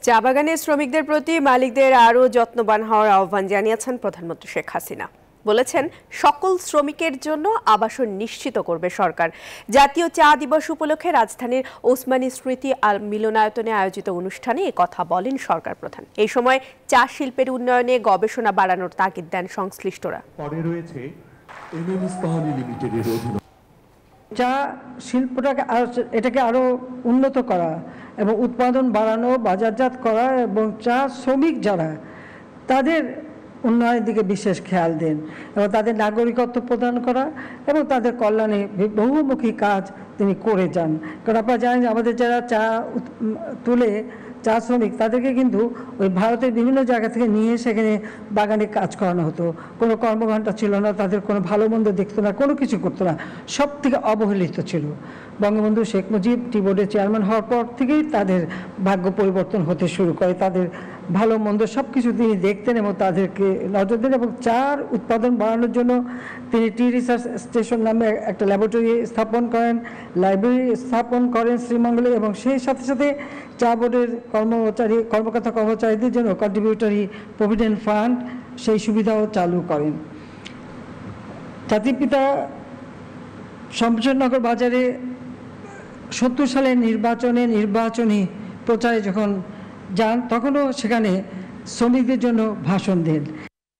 চা বাগানের শ্রমিকদের প্রতি মালিকদের আরও যত্নবান হওয়ার আহ্বান জানিয়েছেন প্রধানমন্ত্রী শেখ হাসিনা। বলেছেন, সকল শ্রমিকের জন্য আবাসন নিশ্চিত করবে সরকার। জাতীয় চা দিবস উপলক্ষে রাজধানীর ওসমানী স্মৃতি মিলনায়তনে আয়োজিত অনুষ্ঠানে এ কথা বলেন সরকার প্রধান। এই সময় চা শিল্পের উন্নয়নে গবেষণা বাড়ানোর তাগিদ দেন সংশ্লিষ্টরা। চা শিল্পটাকে এটাকে আরো উন্নত করা এবং উৎপাদন বাড়ানো, বাজারজাত করা এবং চা শ্রমিক যারা তাদের উন্নয়নের দিকে বিশেষ খেয়াল দেন এবং তাদের নাগরিকত্ব প্রদান করা এবং তাদের কল্যাণে বহুমুখী কাজ তিনি করে যান। কারণ আপনারা জানেন যে আমাদের যারা চা তুলে চা শ্রমিক তাদেরকে কিন্তু ওই ভারতের বিভিন্ন জায়গা থেকে নিয়ে সেখানে বাগানে কাজ করানো হতো। কোনো কর্মঘণ্টা ছিল না, তাদের কোনো ভালো মন্দ দেখতো না, কোনো কিছু করতো না, সব থেকে অবহেলিত ছিল। বঙ্গবন্ধু শেখ মুজিব টি বোর্ডের চেয়ারম্যান হওয়ার পর থেকেই তাদের ভাগ্য পরিবর্তন হতে শুরু করে। তাদের ভালো মন্দ সব কিছু তিনি দেখতেন এবং তাদেরকে নজর দেন এবং চার উৎপাদন বাড়ানোর জন্য তিনি টি রিসার্চ স্টেশন নামে একটা ল্যাবরেটরি স্থাপন করেন, লাইব্রেরি স্থাপন করেন শ্রীমঙ্গলে এবং সেই সাথে সাথে চা বোর্ডের কর্মকর্তাদের জন্য কন্ট্রিবিউটরি প্রভিডেন্ট ফান্ড সেই সুবিধাও চালু করেন। জাতির পিতা শমশেরনগর বাজারে 70 সালের নির্বাচনী প্রচারে যখন যান তখনও সেখানে শ্রমিকদের জন্য ভাষণ দেন।